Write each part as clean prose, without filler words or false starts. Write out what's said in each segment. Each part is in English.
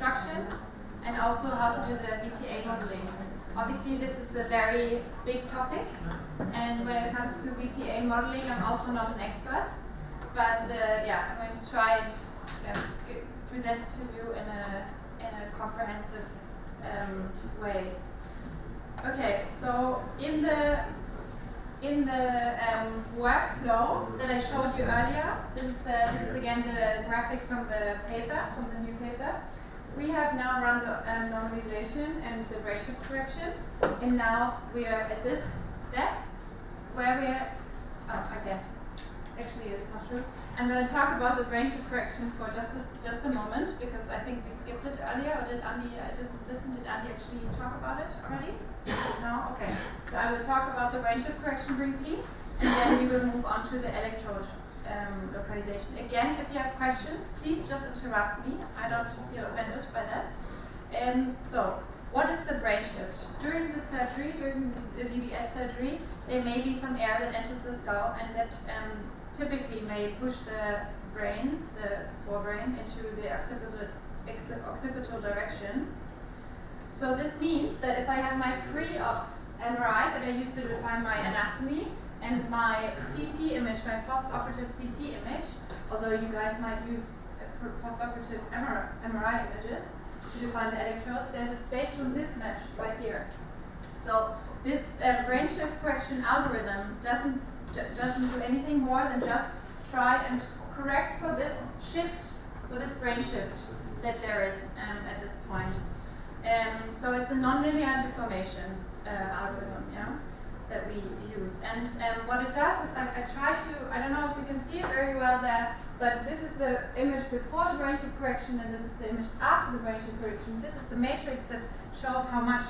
reconstruction, and also how to do the VTA modeling. Obviously, this is a very big topic, and when it comes to VTA modeling, I'm also not an expert, but yeah, I'm going to try and present it to you in a comprehensive way. Okay, so in the workflow that I showed you earlier, this is again the graphic from the paper, from the new paper. We have now run the normalization and the brain shift correction, and now we are at this step where we are. Oh, okay. Actually, it's not true. I'm going to talk about the brain shift correction for just a moment, because I think we skipped it earlier. Or did Andy? I didn't listen. Did Andy actually talk about it already? No. Okay. So I will talk about the brain shift correction briefly, and then we will move on to the electrode localization. Again, if you have questions, please just interrupt me. I don't feel offended by that. So, what is the brain shift? During the surgery, during the DBS surgery, there may be some air that enters the skull, and that typically may push the brain, the forebrain, into the occipital direction. So this means that if I have my pre-op MRI that I use to define my anatomy, and my CT image, my post-operative CT image, although you guys might use post-operative MRI images to define the electrodes, there's a spatial mismatch right here. So this brain shift correction algorithm doesn't do anything more than just try and correct for this shift, for this brain shift that there is at this point. So it's a nonlinear deformation algorithm, yeah, that we use. And what it does is I try to, I don't know if you can see it very well there, but this is the image before the brain shift correction, and this is the image after the brain shift correction. This is the matrix that shows how much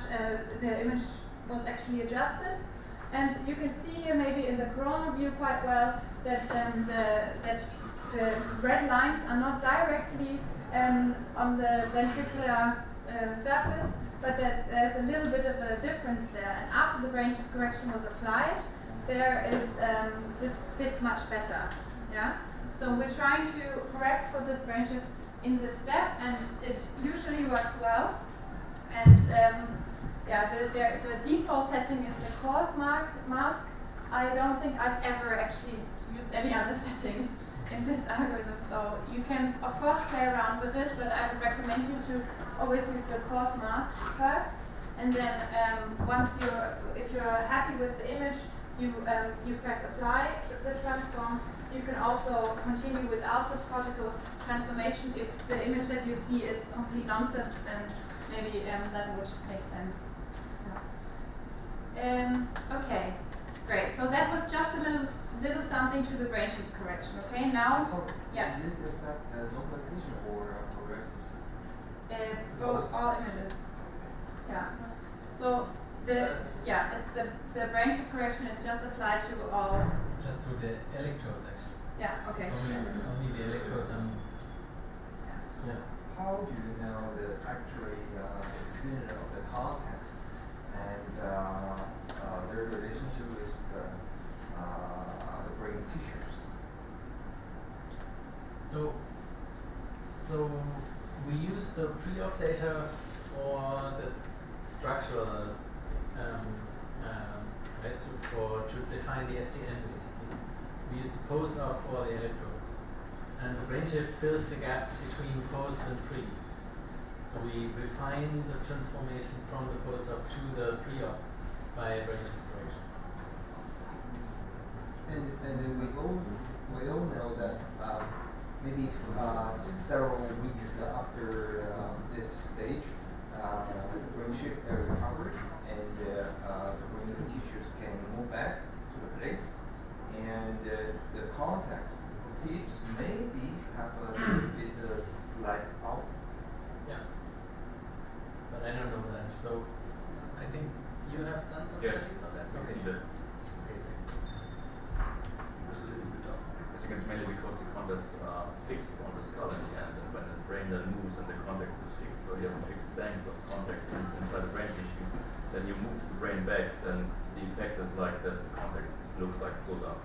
the image was actually adjusted. And you can see here, maybe in the coronal view quite well, that the red lines are not directly on the ventricular surface, but that there's a little bit of a difference there. And after the brain shift correction was applied, there is this fits much better. Yeah. So we're trying to correct for this brain shift in this step, and it usually works well. And yeah, the default setting is the coarse mask. I don't think I've ever actually used any other setting in this algorithm, so you can of course play around with it, but I would recommend you to always use the coarse mask first, and then if you're happy with the image, you press apply the transform. You can also continue without subcortical transformation. If the image that you see is complete nonsense, then maybe that would make sense. Okay, great. So that was just a little something to the brain shift correction. Okay, now yeah. Does this affect localization or correction? Both, all images. Yeah. So it's the brain shift correction is just applied to all. Just to the electrodes, actually. Yeah. Okay. Only the electrodes. Yeah. How do you know the actually extent of the context and their relationship with the brain tissues? So we use the pre-op data for the structural to define the SDN basically. We use the post-op for the electrodes, and the brain shift fills the gap between post and pre. So we refine the transformation from the post-op to the pre-op by brain shift correction. And we all know that maybe several weeks after this stage, the brain shift recovered, and the brain tissues can move back to the place, and the context, the tips maybe have a little bit slide out. Yeah, but I don't know that. So I think you have done some studies on that. Okay. I think it's mainly because the contacts are fixed on the skull in the end, and when the brain then moves and the contact is fixed, so you have a fixed length of contact inside the brain tissue, then you move the brain back, then the effect is like that the contact looks like pulled up,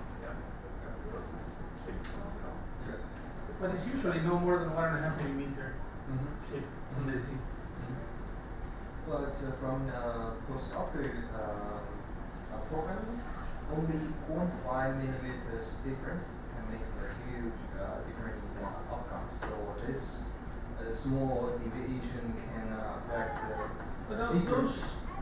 because it's fixed on the skull. But it's usually no more than 1.5 millimeter shift on this from the post-operative program, only 0.5 millimeters difference can make a huge difference in outcome. So this small deviation can affect the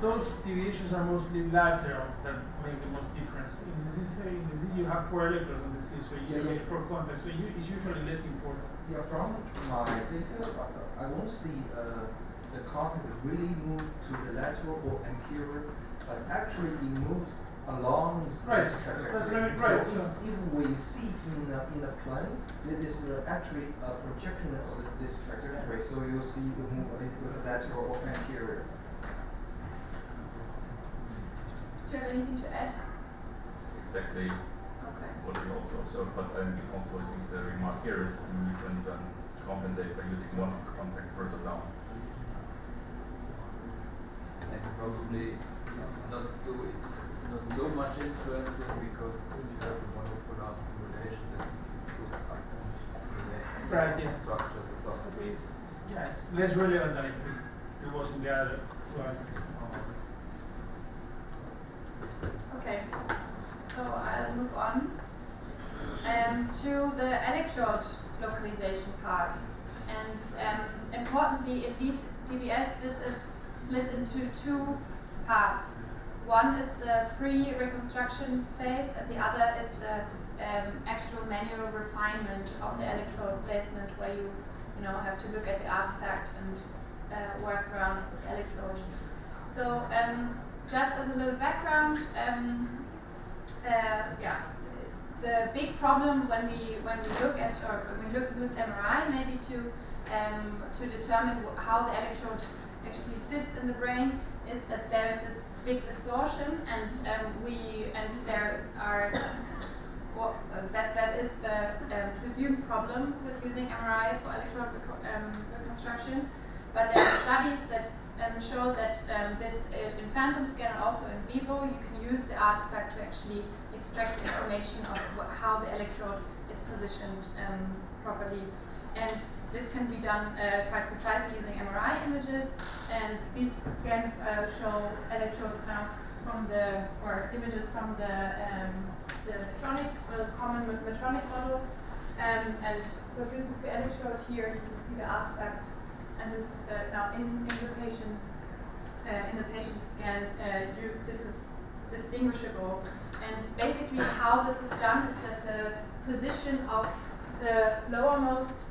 those deviations are mostly lateral that make the most difference. In the CC, you have 4 electrodes on the C, so you have 4 contacts, so it's usually less important. Yeah, from my data, I won't see the contact really move to the lateral or anterior, but actually it moves along this trajectory. Right. So if we see in the plane, it is actually a projection of this trajectory, so you'll see it move a little bit lateral or anterior. Do you have anything to add? Exactly Okay. what we also observed, but also I think the remark here is you can then compensate by using one contact further down. And probably it's not so much influencing because you have a monopolar stimulation that puts up stimulate Right, yes. structures above the base. Yeah, it's less relevant than if it was in the other slides. Okay, so I'll move on to the electrode localization part. And importantly, in Lead-DBS, this is split into 2 parts. One is the pre-reconstruction phase, and the other is the actual manual refinement of the electrode placement, where you have to look at the artifact and work around with the electrode. So just as a little background, the big problem when we look at use MRI maybe to determine how the electrode actually sits in the brain is that there is this big distortion, and that is the presumed problem with using MRI for electrode reconstruction. But there are studies that show that this in phantom scan and also in vivo, you can use the artifact to actually extract information of how the electrode is positioned properly. And this can be done quite precisely using MRI images. And these scans show electrodes now images from the common Medtronic model. And so this is the electrode here. You can see the artifact. And this is now in the patient scan. This is distinguishable. And basically, how this is done is that the position of the lowermost,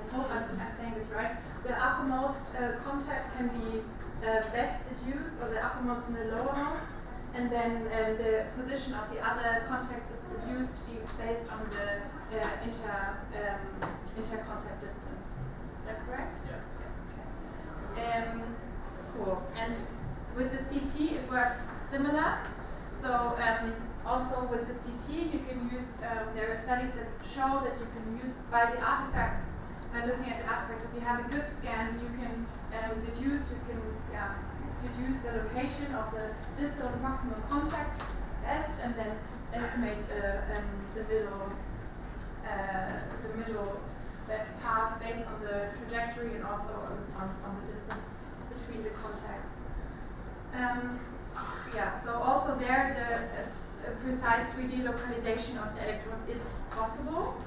I hope I'm saying this right, the uppermost contact can be best deduced, or the uppermost and the lowermost, and then the position of the other contacts is deduced based on the intercontact distance. Is that correct? Yeah. Cool. And with the CT, it works similar. So also with the CT, you can use. There are studies that show that you can use by looking at the artifacts. If you have a good scan, you can deduce the location of the distal and proximal contacts best, and then estimate the middle path based on the trajectory and also on the distance between the contacts. So also there the precise 3D localization of the electrode is possible.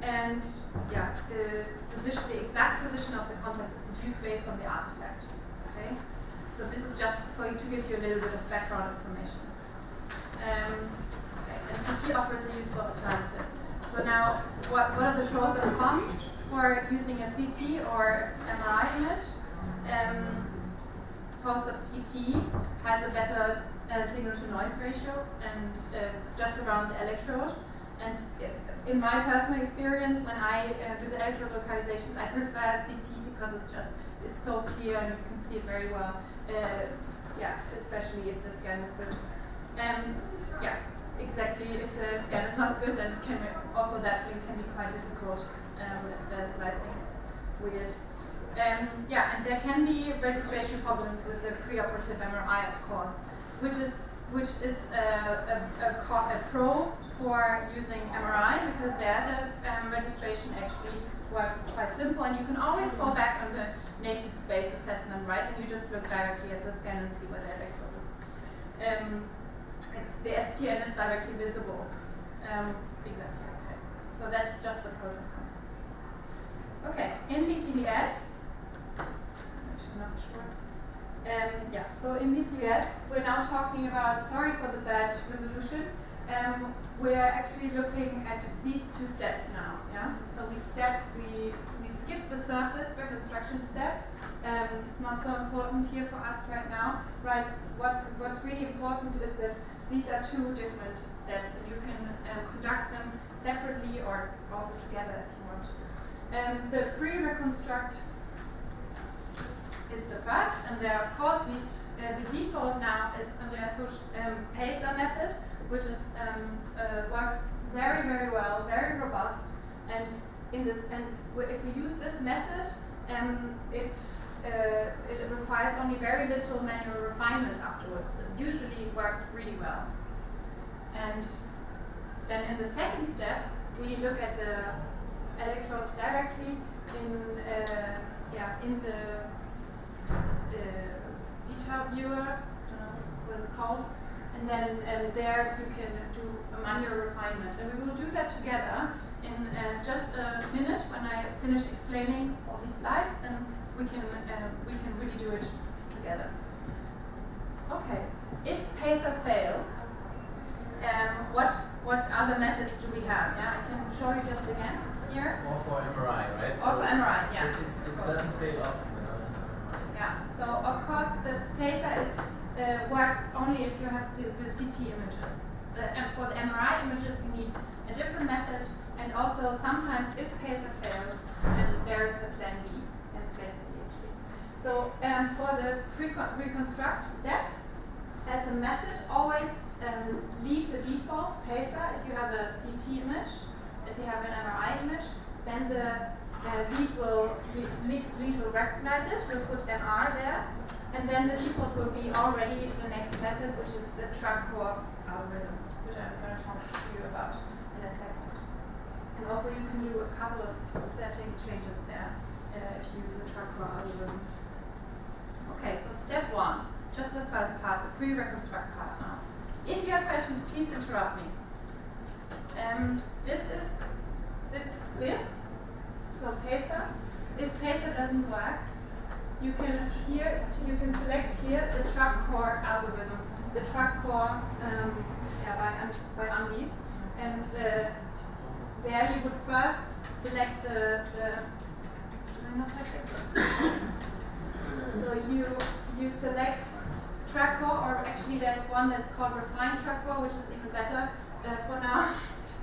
And the exact position of the contacts is deduced based on the artifact. Okay? So this is just to give you a little bit of background information. And CT offers a useful alternative. So now, what are the pros and cons for using a CT or MRI image? Post-op CT has a better signal-to-noise ratio and just around the electrode. And in my personal experience, when I do the electrode localization, I prefer CT because it's so clear and you can see it very well. Especially if the scan is good. Exactly. If the scan is not good, then that can be quite difficult if the slicing is weird. And there can be registration problems with the preoperative MRI, of course, which is a pro for using MRI, because there the registration actually works quite simple, and you can always fall back on the native space assessment, right? And you just look directly at the scan and see where the electrode is. The STN is directly visible. Exactly, okay. So that's just the pros and cons. Okay, in Lead-DBS, I'm actually not sure. Yeah, so in Lead-DBS, we're now talking about, sorry for the bad resolution, we're actually looking at these two steps now, yeah? So we skip the surface reconstruction step. It's not so important here for us right now, right? What's really important is that these are two different steps, and you can conduct them separately or also together if you want. The pre-reconstruct is the first, and there, of course, the default now is Andreas' PACER method, which is works very, very well, very robust, and if we use this method, it requires only very little manual refinement afterwards. It usually works really well. And then in the second step, we look at the electrodes directly in the detail viewer, I don't know what it's called, and then there you can do a manual refinement. And we will do that together in just a minute when I finish explaining all these slides, and we can really do it together. Okay, if PACER fails, what other methods do we have? Yeah, I can show you just again here. Or for MRI, right? Or for MRI, yeah. It doesn't fail often when I was in MRI. Yeah, so of course the PACER works only if you have the CT images. And for the MRI images you need a different method, and also sometimes if PACER fails, then there is a plan B and plan C actually. So for the reconstruct step, as a method, always leave the default PACER if you have a CT image. If you have an MRI image, then the lead will recognize it, will put MR there, and then the default will be already the next method, which is the track core algorithm, which I'm going to talk to you about in a second. And also you can do a couple of setting changes there if you use the track core algorithm. Okay, so step one, it's just the first part, the pre-reconstruct part now. If you have questions, please interrupt me. This is this. So PACER. If PACER doesn't work, you can select here the track core algorithm, the track core by Andy, and there you would first select the so you select track core, or actually there's one that's called refined track core, which is even better for now.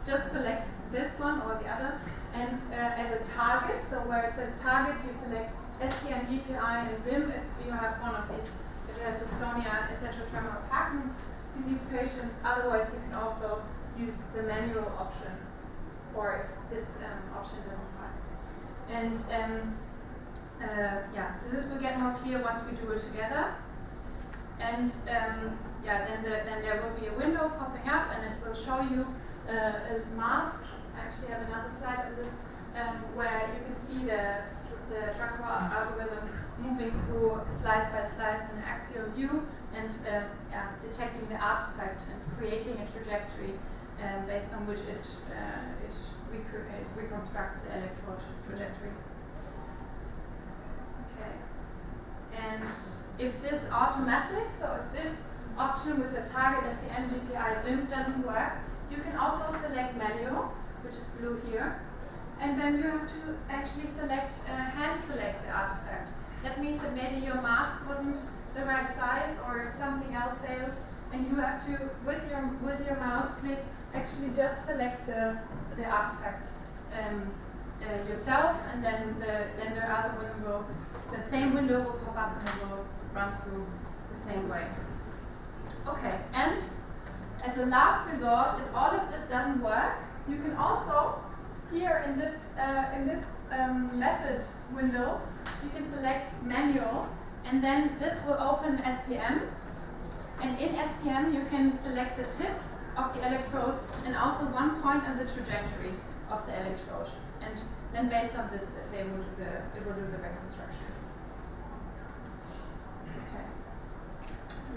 Just select this one or the other, and as a target, so where it says target, you select STN, GPI, and VIM if you have one of these. If you have dystonia, essential tremor, or Parkinson's disease patients. Otherwise, you can also use the manual option, or if this option doesn't work. And this will get more clear once we do it together. And then there will be a window popping up, and it will show you a mask. I actually have another slide of this, where you can see the track core algorithm moving through slice by slice in an axial view, and detecting the artifact and creating a trajectory based on which it reconstructs the electrode trajectory. Okay. And if this automatic, so if this option with the target STN, GPI, VIM doesn't work, you can also select manual, which is blue here, and then you have to actually hand select the artifact. That means that maybe your mask wasn't the right size or something else failed, and you have to, with your mouse click, actually just select the artifact yourself, and then the algorithm will, the same window will pop up and it will run through the same way. Okay, and as a last resort, if all of this doesn't work, you can also, here in this method window, you can select manual, and then this will open SPM. And in SPM, you can select the tip of the electrode and also one point on the trajectory of the electrode. And then based on this, it will do the reconstruction.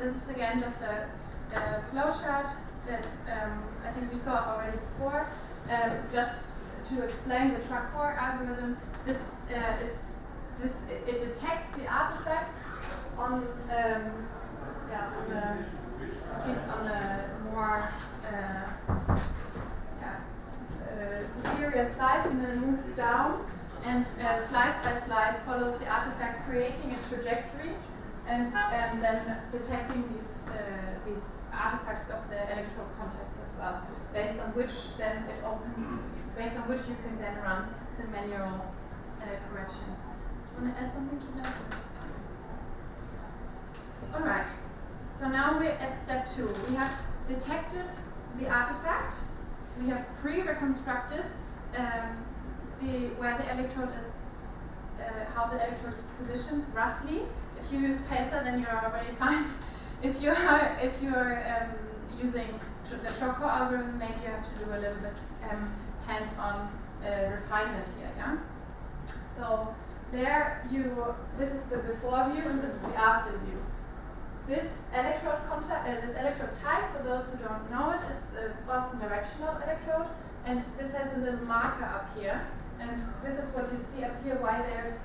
this is again just a flow chart that I think we saw already before. Just to explain the truck core algorithm, it detects the artifact on on a more superior slice, and then moves down, and slice by slice follows the artifact, creating a trajectory, and then detecting these artifacts of the electrode contacts as well, based on which then it opens, based on which you can then run the manual correction. Do you want to add something to that? All right. So now we're at step 2. We have detected the artifact. We have pre-reconstructed where the electrode is, how the electrode is positioned roughly. If you use Pacer, then you're already fine. If you're using the Choco algorithm, maybe you have to do a little bit hands-on refinement here. Yeah. So there this is the before view and this is the after view. This electrode type, for those who don't know it, is the Boston Directional electrode, and this has a little marker up here, and this is what you see up here. Why there's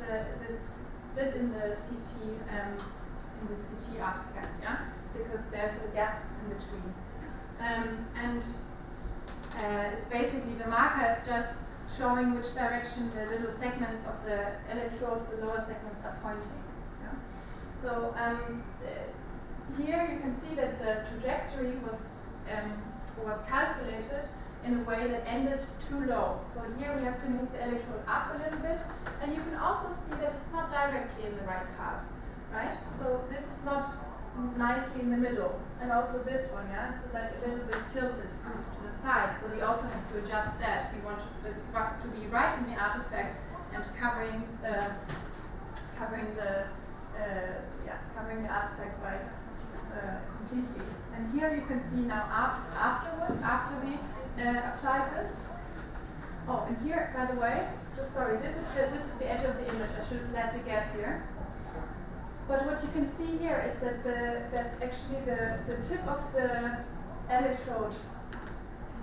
this split in the CT artifact, yeah, because there's a gap in between, and it's basically the marker is just showing which direction the little segments of the electrodes, the lower segments, are pointing. Yeah? So here you can see that the trajectory was calculated in a way that ended too low. So here we have to move the electrode up a little bit, and you can also see that it's not directly in the right path, right? So this is not nicely in the middle, and also this one, yeah, it's like a little bit tilted to the side. So we also have to adjust that. We want to be right in the artifact and covering the artifact by completely. And here you can see now afterwards, after we applied this. Oh, and here, by the way, just sorry, this is the edge of the image. I should have left a gap here. But what you can see here is that actually the tip of the electrode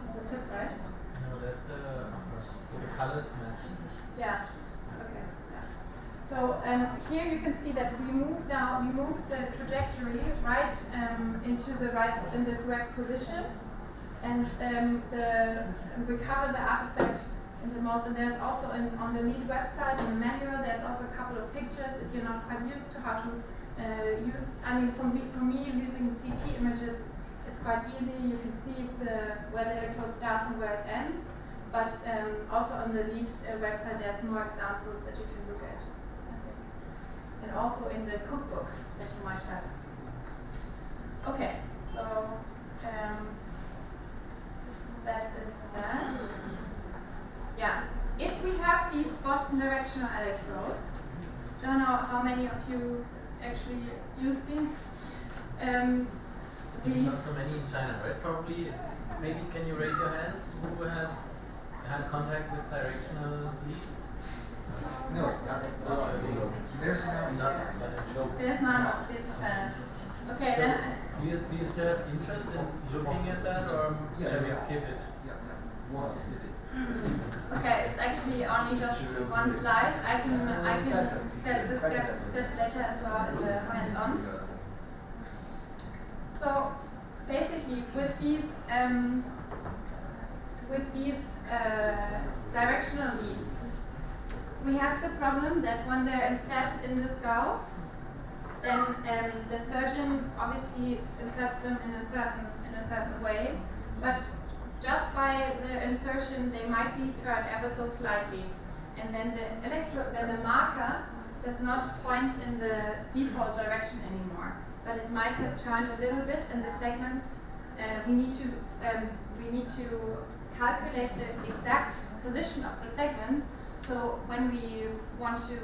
is the tip, right? No, that's the colors match. Yeah. Okay. Yeah. So here you can see that we move the trajectory right in the correct position, and we cover the artifact in the most. And there's also on the Lead website, in the manual, there's also a couple of pictures if you're not quite used to how to use. I mean, for me, using CT images is quite easy. You can see where the electrode starts and where it ends. But also on the Lead website, there's more examples that you can look at, I think. And also in the cookbook that you might have. Okay, so that is that. Yeah, if we have these Boston Directional electrodes, don't know how many of you actually use these. Not so many in China, right? Probably. Maybe can you raise your hands? Who has had contact with directional leads? No, there's none. There's none of these in China. Okay, so then. Do you still have interest in looking at that, or shall we skip it? Okay, it's actually only just one slide. I can step later as well in the hands-on. So basically, with these directional leads, we have the problem that when they're inserted in the skull, then the surgeon obviously inserts them in a certain way, but just by the insertion, they might be turned ever so slightly, and then the marker does not point in the default direction anymore, but it might have turned a little bit in the segments. We need to calculate the exact position of the segments. So when we want to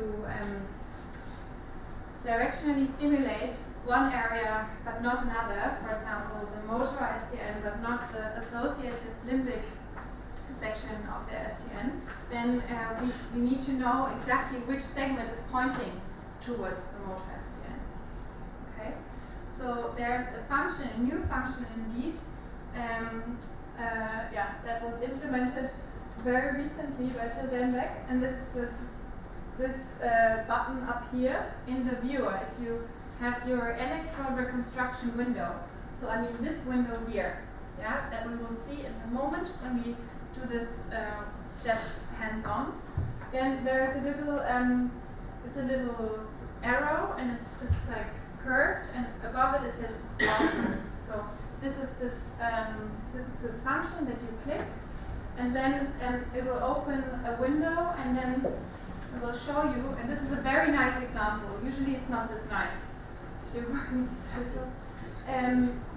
directionally stimulate one area but not another, for example the motor STN but not the associative limbic section of the STN, then we need to know exactly which segment is pointing towards the motor STN. Okay? So there's a function, a new function in Lead, that was implemented very recently by Tildenbeck, and this is this button up here in the viewer. If you have your electrode reconstruction window, so I mean this window here, yeah, that we will see in a moment when we do this step hands-on. Then there's a little, it's a little arrow, and it's like curved, and above it says alter. So this is this function that you click, and then it will open a window, and then it will show you. And this is a very nice example. Usually it's not this nice. If you're working with this,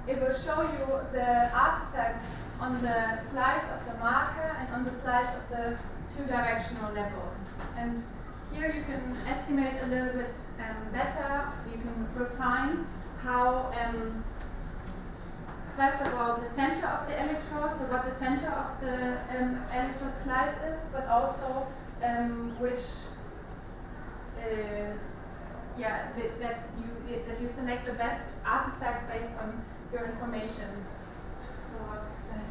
it will show you the artifact on the slice of the marker and on the slice of the two directional levels. And here you can estimate a little bit better. You can refine how, first of all, the center of the electrode, so what the center of the electrode slice is, but also that you select the best artifact based on your information. So what to explain?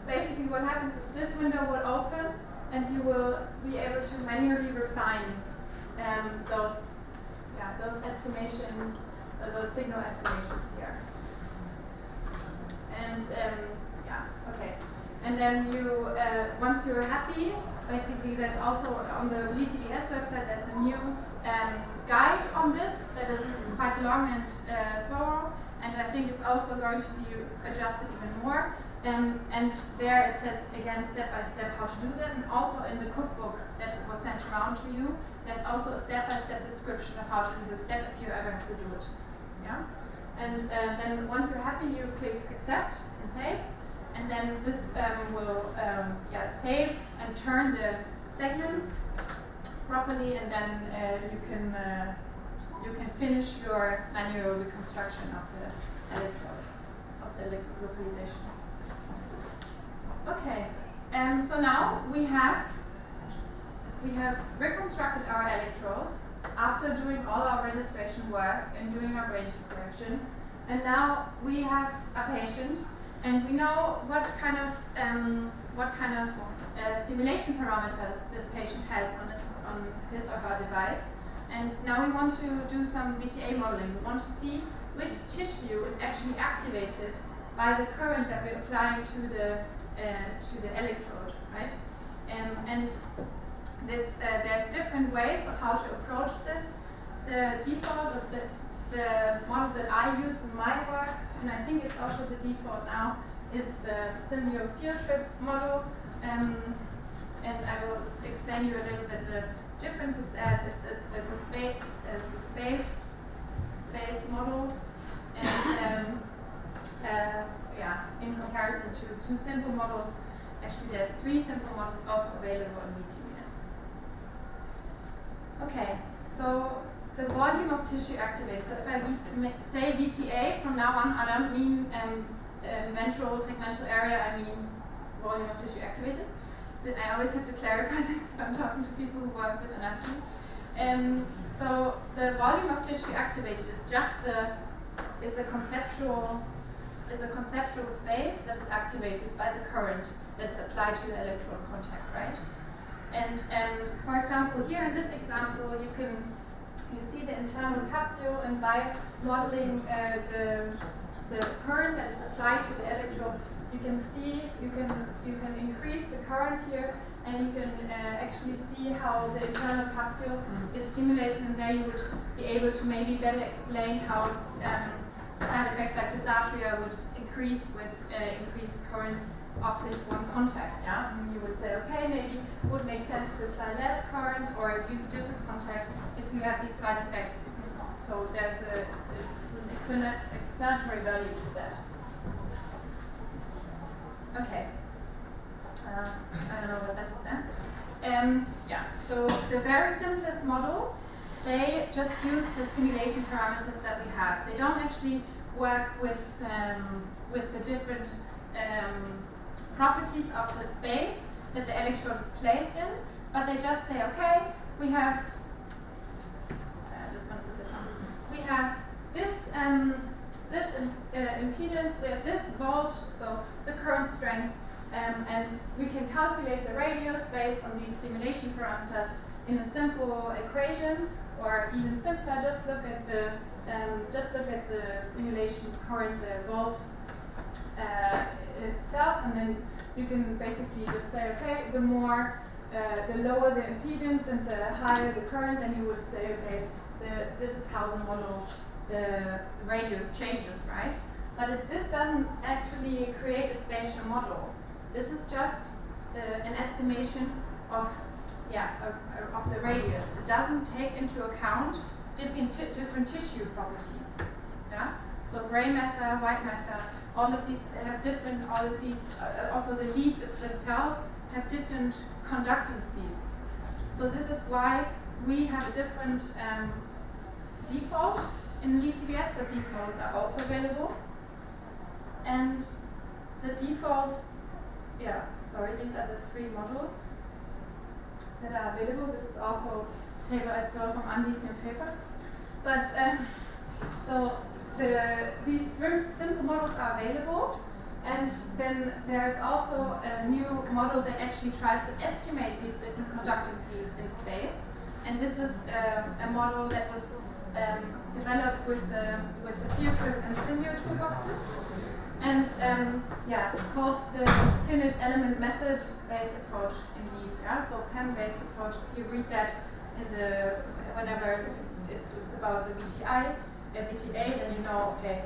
Basically what happens is this window will open, and you will be able to manually refine those estimations, those signal estimations here. And okay. And then you, once you're happy, basically there's also on the Lead-DBS website there's a new guide on this that is quite long and thorough, and I think it's also going to be adjusted even more. And there it says again step by step how to do that, and also in the cookbook that was sent around to you, there's also a step-by-step description of how to do this step if you ever have to do it. Yeah. And then once you're happy, you click accept and save, and then this will save and turn the segments properly, and then you can finish your manual reconstruction of the electrodes, of the localization. Okay, so now we have reconstructed our electrodes after doing all our registration work and doing our range correction, and now we have a patient, and we know what kind of stimulation parameters this patient has on his or her device, and now we want to do some VTA modeling. We want to see which tissue is actually activated by the current that we're applying to the electrode, right? And this there's different ways of how to approach this. The default of the model that I use in my work, and I think it's also the default now, is the Symbiose field trip model. And I will explain you a little bit the difference is that it's a space-based model, and in comparison to two simple models, actually there's 3 simple models also available in Lead-DBS. Okay, so the volume of tissue activated. So if I say VTA from now on, I don't mean ventral tegmental area, I mean volume of tissue activated. Then I always have to clarify this if I'm talking to people who work with anatomy. So the volume of tissue activated is just a conceptual space that is activated by the current that is applied to the electrode contact, right? And for example, here in this example, you see the internal capsule, and by modeling the current that is applied to the electrode, you can increase the current here, and you can actually see how the internal capsule is stimulated, and there you would be able to maybe better explain how side effects like dysarthria would increase with increased current of this one contact. Yeah, and you would say, okay, maybe it would make sense to apply less current or use a different contact if you have these side effects. So there's an explanatory value to that. Okay. I don't know what that is then. So the very simplest models, they just use the stimulation parameters that we have. They don't actually work with the different properties of the space that the electrode is placed in, but they just say, okay, we have, I'm just going to put this on. We have calculate the radius based on these stimulation parameters in a simple equation, or even simpler, just look at the stimulation current, the volt itself, and then you can basically just say, okay, the lower the impedance and the higher the current, then you would say, okay, this is how the radius changes, right? But this doesn't actually create a spatial model. This is just an estimation of the radius. It doesn't take into account different tissue properties. Yeah. So gray matter, white matter, all of these have different. All of these, also the leads themselves have different conductances. So this is why we have a different default in Lead-DBS, but these models are also available. And the default, these are the 3 models that are available. This is also a table I stole from Andy's new paper. But so these 3 simple models are available, and then there's also a new model that actually tries to estimate these different conductances in space. And this is a model that was developed with the field trip and Stimulation toolboxes. And it's called the finite element method based approach indeed. Yeah? So FEM based approach. If you read that in whenever it's about the VTA, then you know, okay,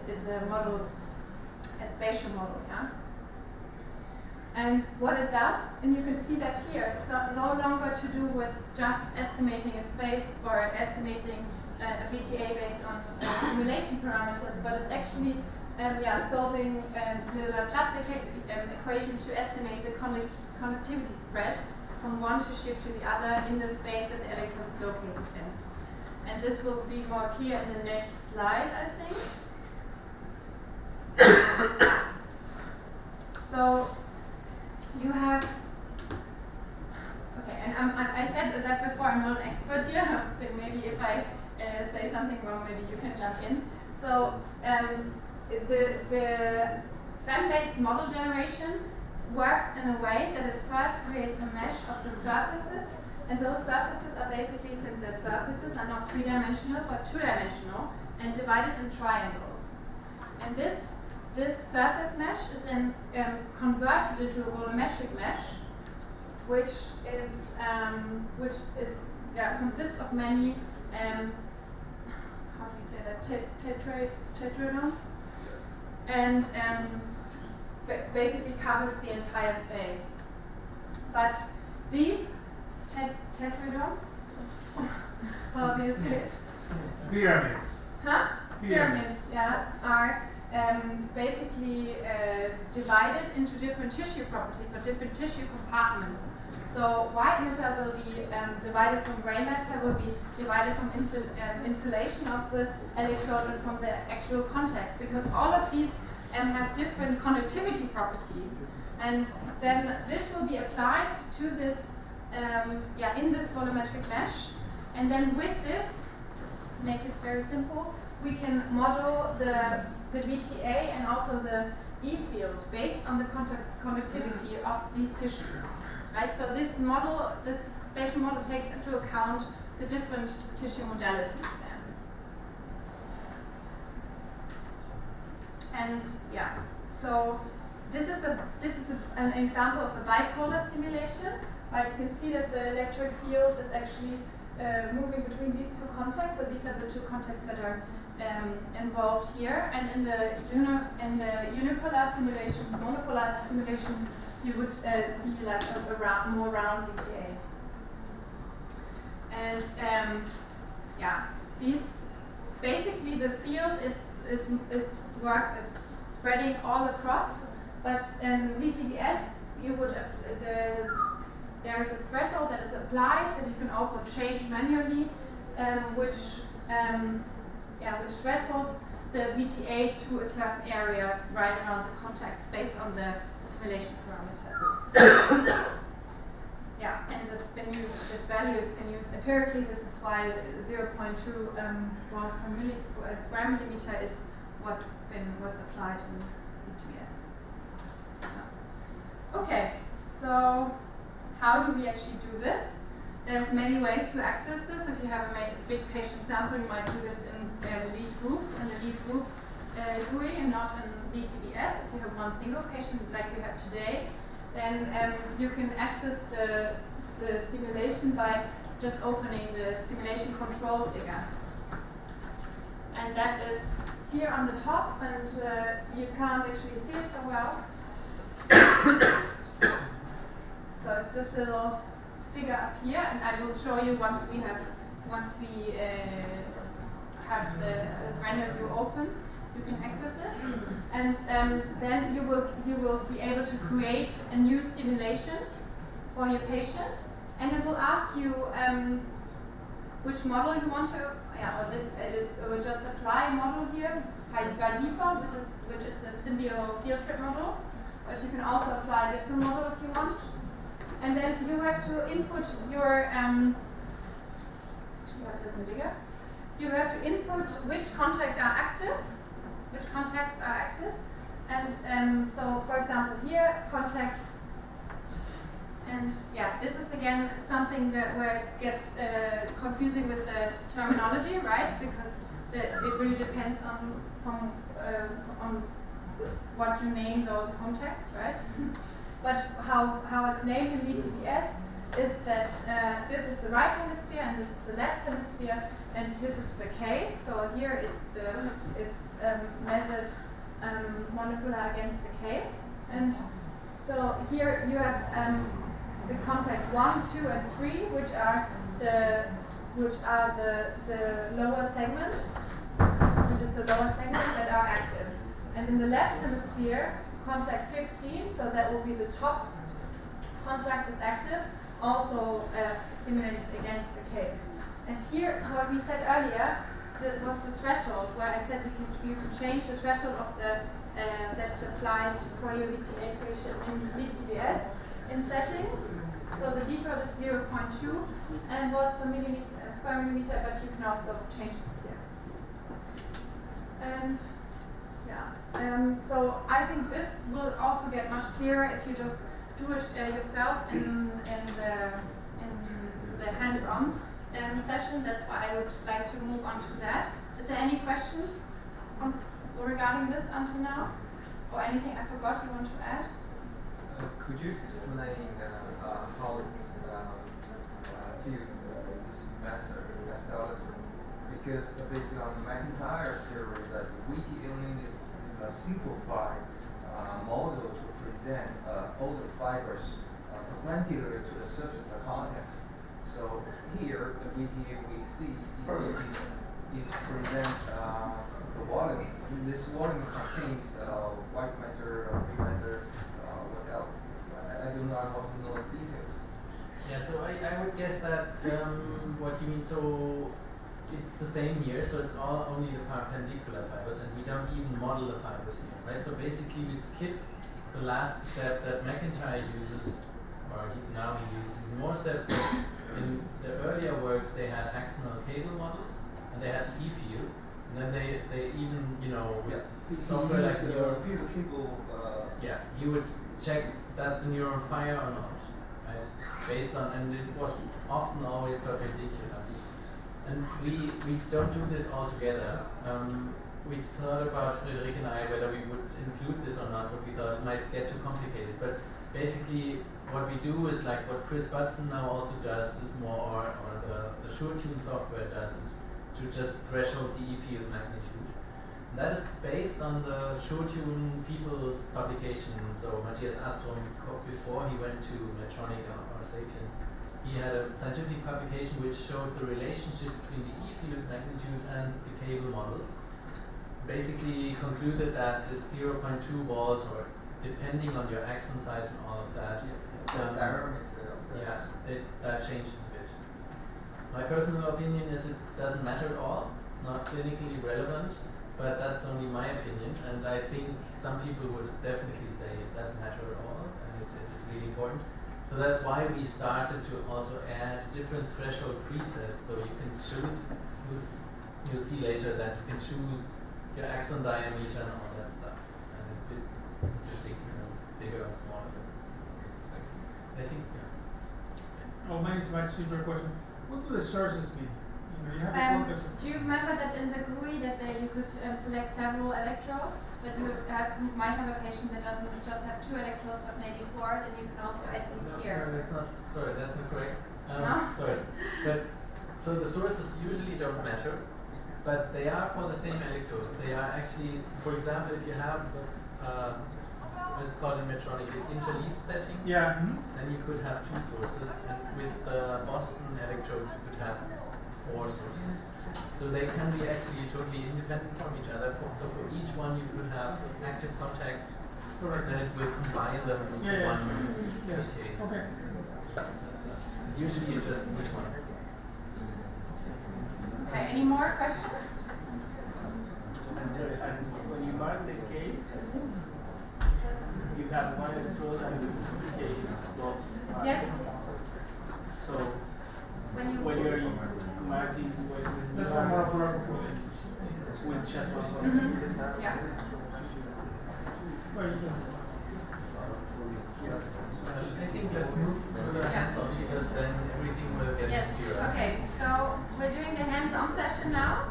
it's a model, a spatial model, yeah. And what it does, and you can see that here, it's no longer to do with just estimating a space or estimating a VTA based on simulation parameters, but it's actually solving the Laplace equation to estimate the conductivity spread from one tissue to the other in the space that the electron is located in. And this will be more clear in the next slide, I think. So you have, okay, and I said that before, I'm not an expert here, but maybe if I say something wrong, maybe you can jump in. So the FEM-based model generation works in a way that it first creates a mesh of the surfaces, and those surfaces are basically, since they're surfaces, are not 3-dimensional but 2-dimensional and divided in triangles. And this surface mesh is then converted into a volumetric mesh, which consists of many how do you say that, tetradons, and basically covers the entire space. But these tetradons, how do you say it? Pyramids. Huh? Pyramids, are basically divided into different tissue properties or different tissue compartments. So white matter will be divided from gray matter, will be divided from insulation of the electrode and from the actual contact, because all of these have different conductivity properties. And then this will be applied to this, in this volumetric mesh. And then with this, make it very simple, we can model the VTA and also the E field based on the conductivity of these tissues. Right? So this model, this spatial model takes into account the different tissue modalities then. And so this is an example of a bipolar stimulation. Right? You can see that the electric field is actually moving between these 2 contacts. So these are the 2 contacts that are involved here. And in the unipolar stimulation, monopolar stimulation, you would see like a more round VTA. And these basically the field is spreading all across, but in Lead-DBS you would there is a threshold that is applied that you can also change manually, which thresholds the VTA to a certain area right around the contacts based on the stimulation parameters. And this value has been used empirically. This is why 0.2 volt per square millimeter is what's applied in VTS. Okay, So how do we actually do this? There's many ways to access this. If you have a big patient sample, you might do this in the lead group, GUI, and not in Lead-DBS. If you have one single patient like we have today, then you can access the stimulation by just opening the stimulation control figure. And that is here on the top, and you can't actually see it so well. So it's this little figure up here, and I will show you once we have the render view open. You can access it, and then you will be able to create a new stimulation for your patient, and it will ask you which model you want to. It will just apply a model here by default, which is the Symbio field trip model, but you can also apply a different model if you want. And then you have to input your. Actually, I have this in bigger. You have to input which contacts are active, and so for example here contacts, and yeah, this is again something where it gets confusing with the terminology, right? Because it really depends on what you name those contacts, right? But how it's named in Lead-DBS is that this is the right hemisphere and this is the left hemisphere, and this is the case. So here it's measured monopolar against the case, and so here you have the contact 1, 2, and 3, which are the lower segment, that are active, and in the left hemisphere contact 15, so that will be the top contact is active, also stimulated against the case. And here, what we said earlier, that was the threshold, where I said you can change the threshold of the that's applied for your VTA equation in Lead-DBS in settings. So the default is 0.2 volts per square millimeter, but you can also change this here. And yeah, so I think this will also get much clearer if you just do it yourself in the hands-on session. That's why I would like to move on to that. Is there any questions regarding this until now? Or anything I forgot you want to add? Could you explain how this methodology? Because based on McIntyre's theory, that the VTA is a simplified model to present all the fibers perpendicular to the surface of the context. So here, the VTA we see is present the volume. This volume contains white matter, gray matter, what else? I do not want to know the details. Yeah, so I would guess that what you mean, so it's the same here, so it's all only the perpendicular fibers, and we don't even model the fibers here, right? So basically we skip the last step that McIntyre uses, or now he uses more steps, but in the earlier works they had axonal cable models, and they had the E-field, and then they even, with software like your field cable. you would check, does the neuron fire or not, right? Based on, and it was often always perpendicular. And we don't do this all together. We thought about, Frederic and I, whether we would include this or not, but we thought it might get too complicated. But basically, what we do is like what Chris Butson now also does is more, or the SureTune software does, is to just threshold the E-field magnitude. And that is based on the SureTune people's publication. So Matthias Astrom, before he went to Medtronic or Sapiens, he had a scientific publication which showed the relationship between the E-field magnitude and the cable models. Basically concluded that this 0.2 volts, or depending on your axon size and all of that, that changes a bit. My personal opinion is it doesn't matter at all. It's not clinically relevant, but that's only my opinion, and I think some people would definitely say it doesn't matter at all, and it is really important. So that's why we started to also add different threshold presets, so you can choose, you'll see later that you can choose your axon diameter and all that stuff. And it's a bit bigger or smaller. I think, yeah. Oh, mine is a much simpler question. What do the sources mean? You have the context. Do you remember that in the GUI that you could select several electrodes? That you might have a patient that doesn't just have 2 electrodes but maybe 4, then you can also add these here. No, that's not, sorry, that's not correct. No? Sorry. But, so the sources usually don't matter, but they are for the same electrode. They are actually, for example, if you have, what's it called in Medtronic, the interleaved setting, Yeah. then you could have 2 sources, and with the Boston electrodes you could have 4 sources. So they can be actually totally independent from each other. So for each one you could have active contact, Correct. then it will combine them into Yeah, yeah. one Yes. VTA. Okay. Usually you just need one. Okay, any more questions? I'm sorry, and when you mark the case, you have one electrode and the case box. Yes. So When when you're marking when you That's one more are for our portfolio. with just one Yeah. Well, you can- I think let's move to the hands-on because then everything will get Yes. clearer. Okay, so we're doing the hands-on session now.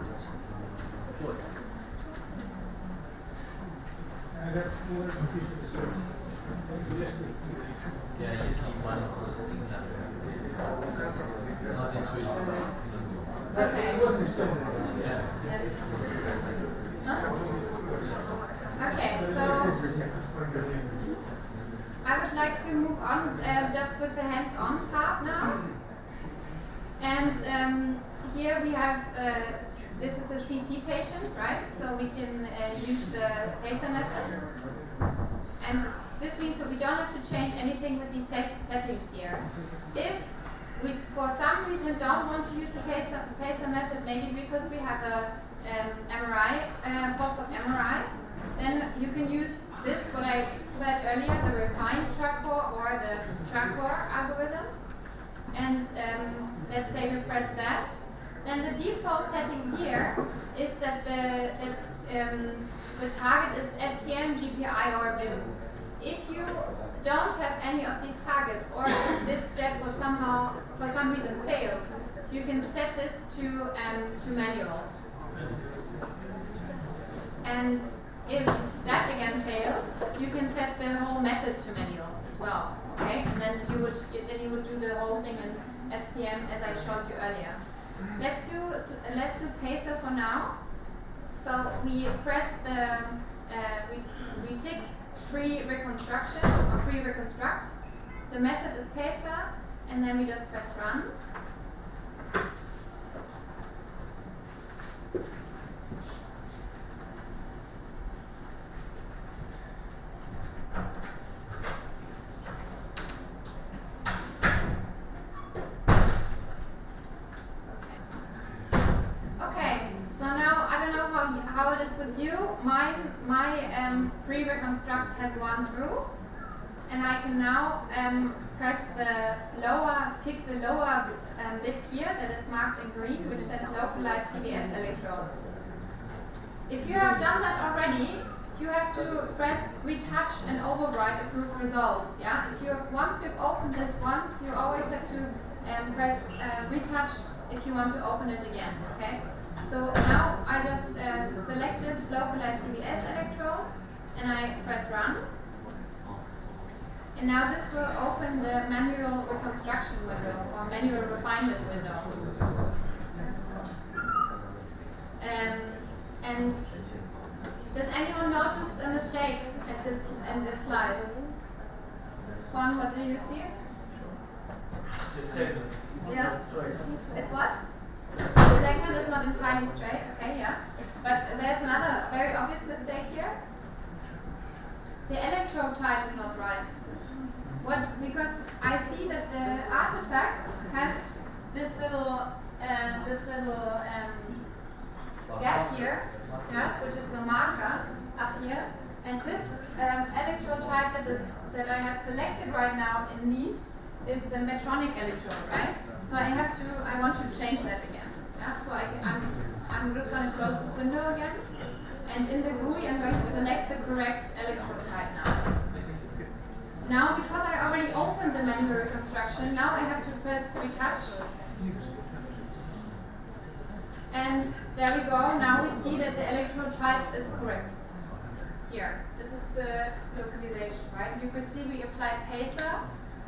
I got more confused with the sources. Yeah, usually one source is enough. It's not intuitive. Okay. It wasn't explained. Yeah. Yes. Huh? Okay, so I would like to move on just with the hands-on part now. And here we have, this is a CT patient, right? So we can use the PACER method. And this means that we don't have to change anything with these settings here. If we, for some reason, don't want to use the PACER method, maybe because we have a MRI, post-op MRI, then you can use this, what I said earlier, the refined TRACOR or the TRACOR algorithm. And let's say we press that. Then the default setting here is that the target is STM, GPI, or VIM. If you don't have any of these targets, or if this step for some reason fails, you can set this to manual. And if that again fails, you can set the whole method to manual as well. Okay, and then you would do the whole thing in SPM as I showed you earlier. Let's do PACER for now. So we press the we tick pre-reconstruction or pre-reconstruct. The method is PACER, and then we just press run. Pre-reconstruct has gone through, and I can now press the lower, tick the lower bit here that is marked in green, which says localized DBS electrodes. If you have done that already, you have to press retouch and overwrite approved results. Yeah, if you have, once you've opened this once, you always have to press retouch if you want to open it again. Okay. So now I just selected localized DBS electrodes and I press run. And now this will open the manual reconstruction window or manual refinement window. And does anyone notice a mistake in this slide? Juan, what do you see? Yeah. It's what? The segment is not entirely straight, okay, yeah. But there's another very obvious mistake here. The electrode type is not right. Because I see that the artifact has this little gap here, yeah, which is the marker up here. And this electrode type that I have selected right now in me is the Medtronic electrode, right? So I want to change that again. Yeah? So I'm just going to close this window again. And in the GUI, I'm going to select the correct electrode type now. Now, because I already opened the the manual reconstruction. Now I have to press retouch. And there we go. Now we see that the electrode type is correct. Here, this is the localization, right? You can see we applied Pacer,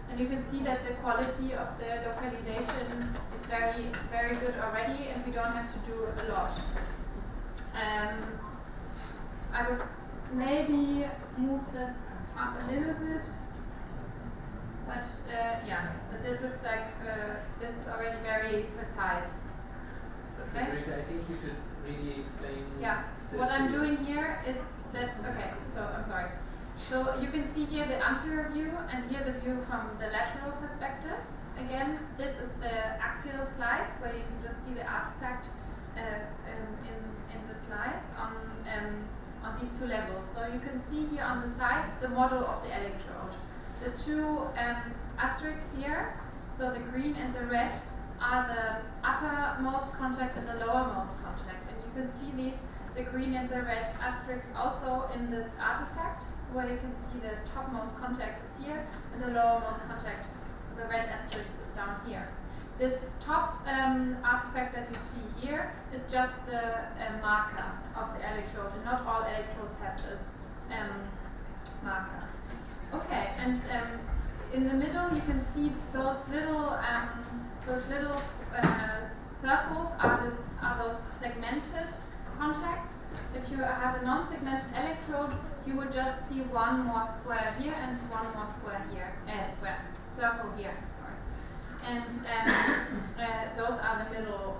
and you can see that the quality of the localization is very, very good already, and we don't have to do a lot. I would maybe move this up a little bit, but yeah, but this is like this is already very precise. Okay? Federica, I think you should really explain. Yeah. this What I'm here. doing here is that, okay, so I'm sorry. So you can see here the anterior view and here the view from the lateral perspective. Again, this is the axial slice where you can just see the artifact in the slice on these two levels. So you can see here on the side the model of the electrode. The two asterisks here, so the green and the red, are the uppermost contact and the lowermost contact. And you can see the green and the red asterisks also in this artifact, where you can see the topmost contact is here and the lowermost contact, the red asterisk, is down here. This top artifact that you see here is just the marker of the electrode, and not all electrodes have this marker. Okay, and in the middle you can see those little circles are those segmented contacts. If you have a non-segmented electrode, you would just see one more square here and one more square here, circle here, sorry. And those are the middle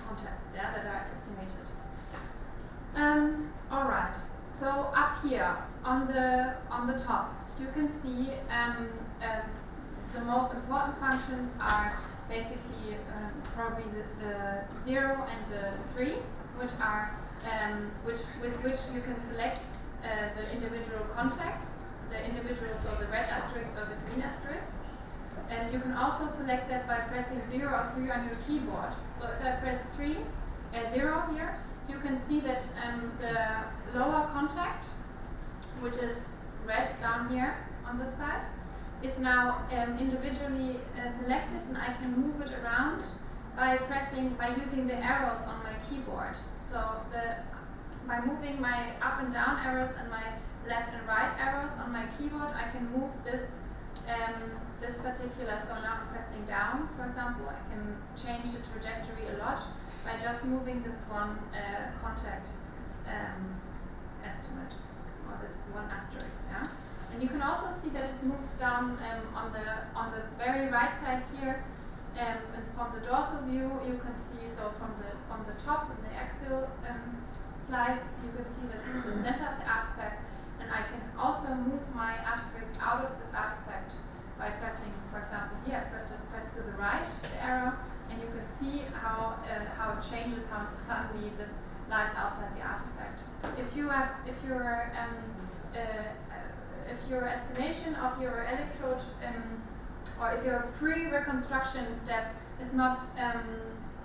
contacts, yeah, that are estimated. All right. So up here on the top, you can see the most important functions are basically probably the 0 and the 3, which are with which you can select the individual contacts, the individual, so the red asterisks or the green asterisks. And you can also select that by pressing 0 or 3 on your keyboard. So if I press 0 here, you can see that the lower contact, which is red down here on this side, is now individually selected, and I can move it around by using the arrows on my keyboard. So by moving my up and down arrows and my left and right arrows on my keyboard, I can move this particular. So now I'm pressing down, for example, I can change the trajectory a lot by just moving this one contact estimate, or this one asterisk. Yeah. And you can also see that it moves down on the very right side here. And from the dorsal view, you can see, so from the top in the axial slice, you can see this is the center of the artifact, and I can also move my asterisks out of this artifact by pressing, for example, here. Just press to the right the arrow, and you can see how it changes, how suddenly this lies outside the artifact. If your estimation of your electrode or if your pre-reconstruction step is not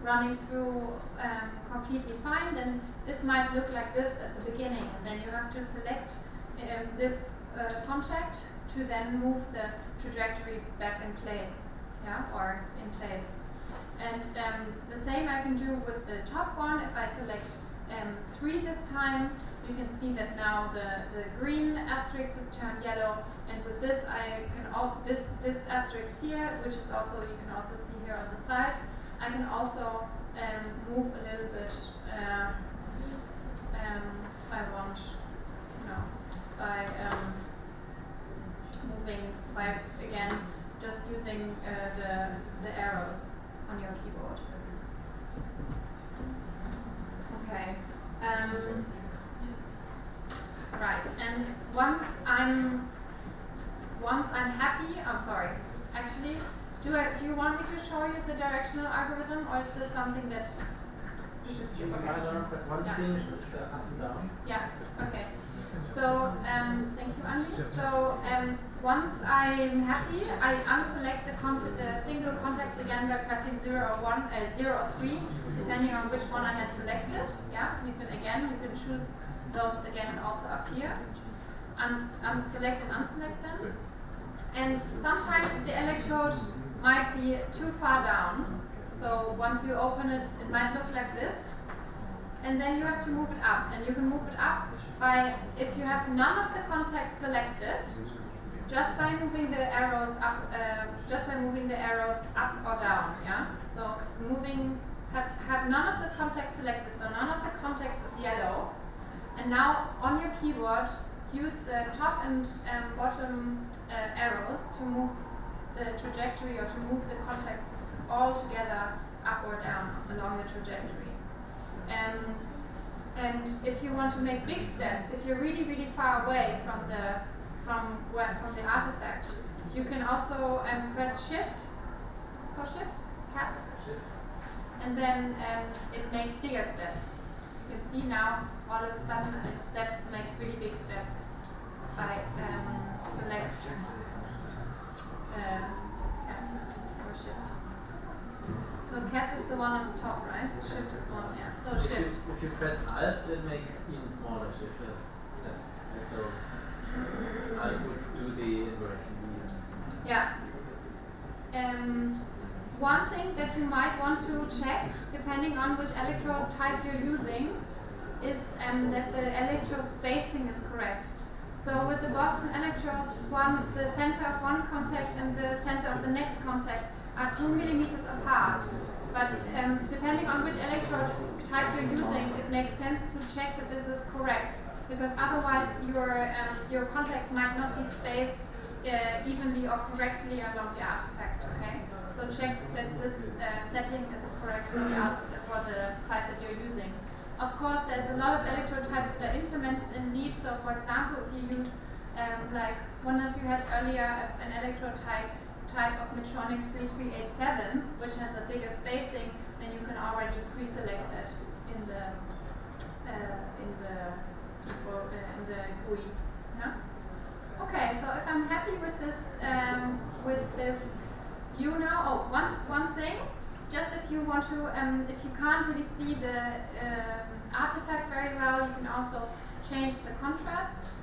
running through completely fine, then this might look like this at the beginning, and then you have to select this contact to then move the trajectory back in place, yeah, or in place. And the same I can do with the top one. If I select 3 this time, you can see that now the green asterisk is turned yellow, and with this I can this asterisk here, which is also, you can also see here on the side, I can also move a little bit if I want, by moving by again just using the arrows on your keyboard. Okay. Right, and once I'm happy, I'm sorry. Actually, do you want me to show you the directional algorithm, or is this something that you should skip? Okay. One thing is the up and down. Yeah. Okay. So thank you, Andy. So once I'm happy, I unselect the single contacts again by pressing 0 or 3, depending on which one I had selected. Yeah, and you can choose those again also up here. Unselect and unselect them. And sometimes the electrode might be too far down. So once you open it, it might look like this. And then you have to move it up. And you can move it up by, if you have none of the contacts selected, just by moving the arrows up, up or down. Yeah. So have none of the contacts selected. So none of the contacts is yellow. And now on your keyboard, use the top and bottom arrows to move the trajectory or to move the contacts all together up or down along the trajectory. And if you want to make big steps, if you're really, really far away from the artifact, you can also press Shift, Shift, Caps, and then it makes bigger steps. You can see now all of a sudden steps makes really big steps by select Caps or Shift. So Caps is the one on the top, right? Shift is one, yeah. So Shift. If you press Alt, it makes even smaller steps. And so Alt would do the inverse. Yeah. One thing that you might want to check, depending on which electrode type you're using, is that the electrode spacing is correct. So with the Boston electrodes, the center of one contact and the center of the next contact are 2 millimeters apart. But depending on which electrode type you're using, it makes sense to check that this is correct, because otherwise your contacts might not be spaced evenly or correctly along the artifact. Okay, so check that this setting is correct for the type that you're using. Of course, there's a lot of electrode types that are implemented in Lead. So, for example, if you use like one of you had earlier an electrode type of Medtronic 3387, which has a bigger spacing, then you can already pre-select that in the GUI. Yeah? Okay, so if I'm happy with this view now, one thing, just if you want to, if you can't really see the artifact very well, you can also change the contrast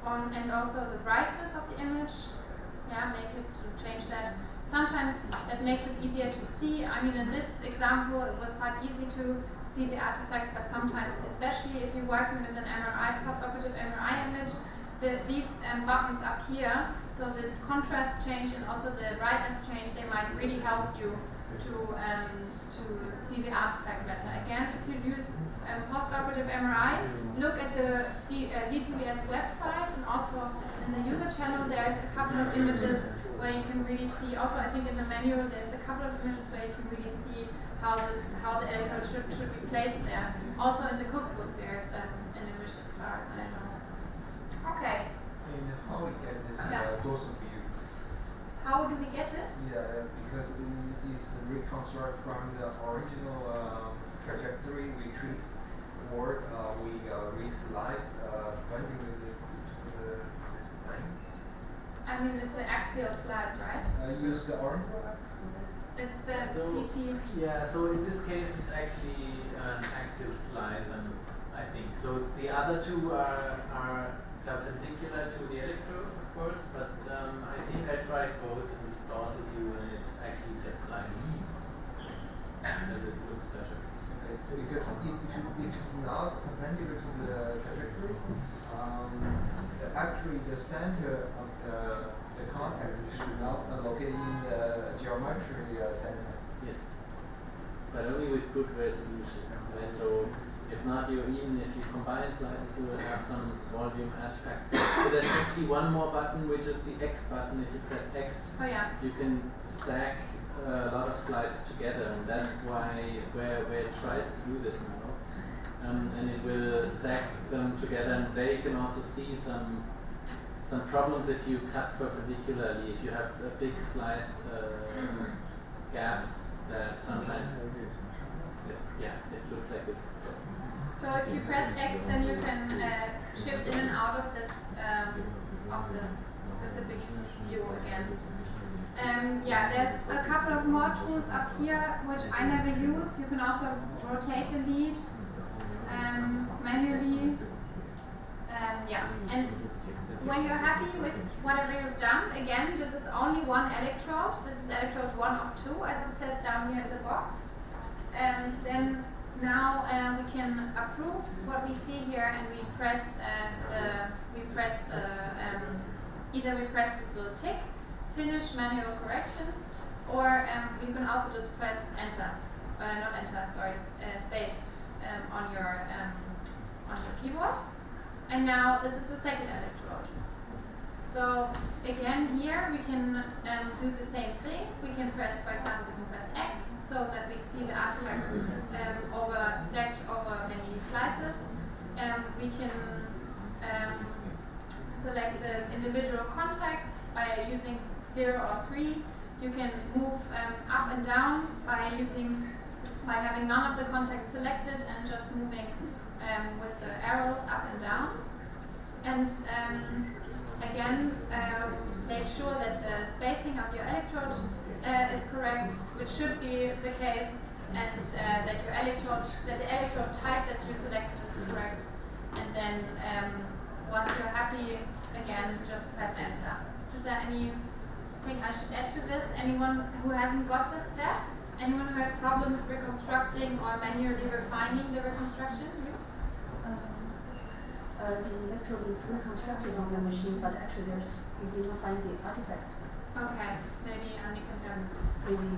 and also the brightness of the image. Yeah, change that. Sometimes that makes it easier to see. I mean, in this example, it was quite easy to see the artifact, but sometimes, especially if you're working with an MRI, post-operative MRI image, these buttons up here, so the contrast change and also the brightness change, they might really help you to see the artifact better. Again, if you use post-operative MRI, look at the Lead-DBS website, and also in the user channel there's a couple of images where you can really see, also I think in the manual there's a couple of images where you can really see how the electrode should be placed there. Also in the cookbook there's an image as far as I know. Okay. And how we get this dorsal view? How do we get it? Yeah, because it's reconstruct from the original trajectory we traced, or we resliced pointing with this plane. I mean, it's an axial slice, right? Use the orange box. It's the CT. Yeah, so in this case it's actually an axial slice, and I think so. The other two are perpendicular to the electrode, of course, but I think I tried both in dorsal view, and it's actually just slicing as it looks better. Okay. Because if it's not perpendicular to the trajectory, actually the center of the contact is not located in the geometry center. Yes, but only with good resolution. Right? So if not, even if you combine slices, you will have some volume artifacts. So there's actually one more button, which is the X button. If you press X, you can stack a lot of slices together, and that's where it tries to do this now. And it will stack them together, and there you can also see some problems if you cut perpendicularly. If you have a big slice gaps that sometimes it looks like this. So if you press X, then you can shift in and out of this specific view again. There's a couple of more tools up here which I never use. You can also rotate the lead manually. And when you're happy with whatever you've done, again, this is only one electrode. This is electrode 1 of 2, as it says down here in the box. And then now we can approve what we see here, and we press either we press this little tick, finish manual corrections, or you can also just press enter, not enter, sorry, space on your keyboard. And now this is the second electrode. So again, here we can do the same thing. We can press, for example, we can press X so that we see the artifact stacked over many slices. We can select the individual contacts by using 0 or 3. You can move up and down by having none of the contacts selected and just moving with the arrows up and down. And again, make sure that the spacing of your electrode is correct, which should be the case, and that the electrode type that you selected is correct. And then once you're happy, again, just press enter. Is there anything I should add to this? Anyone who hasn't got this step? Anyone who had problems reconstructing or manually refining the reconstruction? You? The electrode is reconstructed on the machine, but actually we did not find the artifact. Okay, maybe Annie can help. Maybe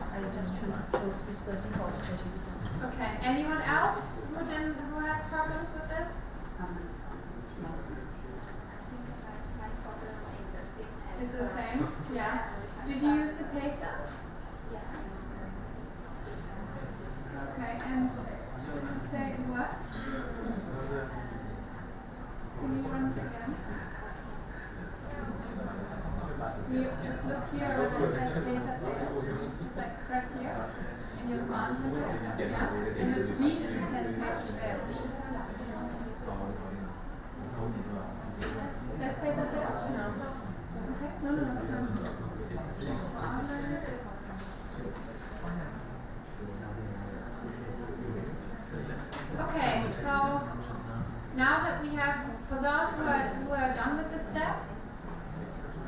I just chose with the default settings. Okay, anyone else who had problems with this? No. It's the same? Yeah. Did you use the pacer? Okay, and say what? Can you run it again? You just look here where it says pacer failed. Just like press here and you command it. Yeah? And it's read if it says pacer failed. It says pacer failed? No. Okay, no. Okay, so now that we have, for those who are done with this step,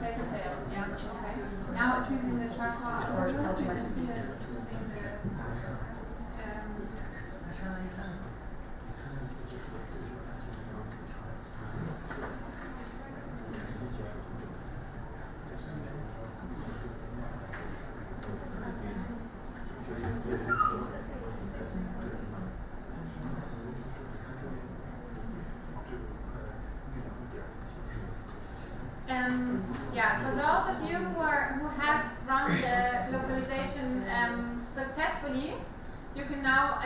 pacer failed, yeah, okay. Now it's using the charcoal order. You can see that it's using the yeah, for those of you who have run the localization successfully, you can now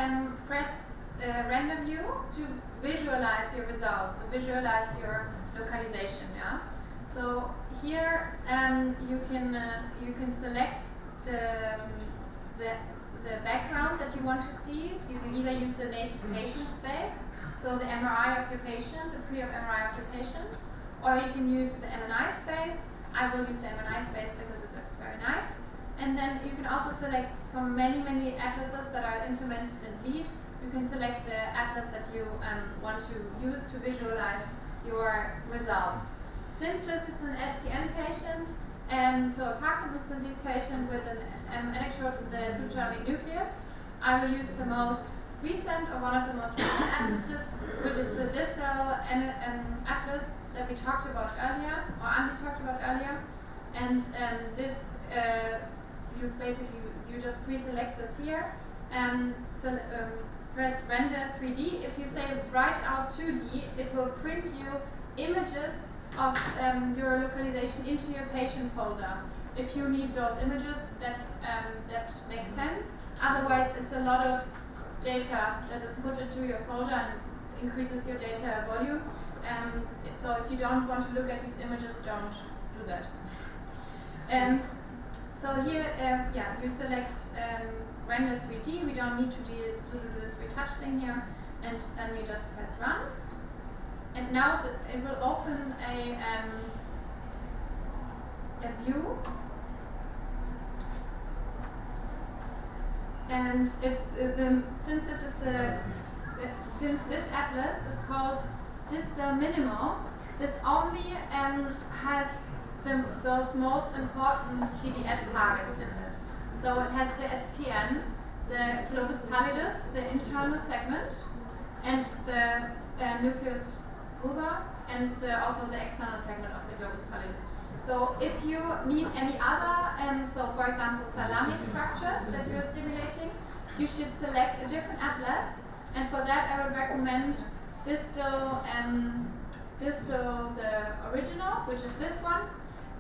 press the render view to visualize your results, so visualize your localization. Yeah. So here you can select the background that you want to see. You can either use the native patient space, so the MRI of your patient, the pre-op MRI of your patient, or you can use the M&I space. I will use the M&I space because it looks very nice. And then you can also select from many atlases that are implemented in Lead. You can select the atlas that you want to use to visualize your results. Since this is an STN patient, so a Parkinson's disease patient with an electrode in the subthalamic nucleus, I will use the most recent, or one of the most recent atlases, which is the distal atlas that we talked about earlier, or Andy talked about earlier. And this, you just pre-select this here, and press render 3D. If you say write out 2D, it will print you images of your localization into your patient folder. If you need those images, that makes sense. Otherwise, it's a lot of data that is put into your folder and increases your data volume. So if you don't want to look at these images, don't do that. So here, you select render 3D. We don't need to do this retouch thing here, and then you just press run. And now it will open a view. And since this atlas is called distal minimal, this only has those most important DBS targets in it. So it has the STN, the globus pallidus, the internal segment, and the nucleus purga, and also the external segment of the globus pallidus. So if you need any other, so for example thalamic structures that you are stimulating, you should select a different atlas, and for that I would recommend distal, the original, which is this one,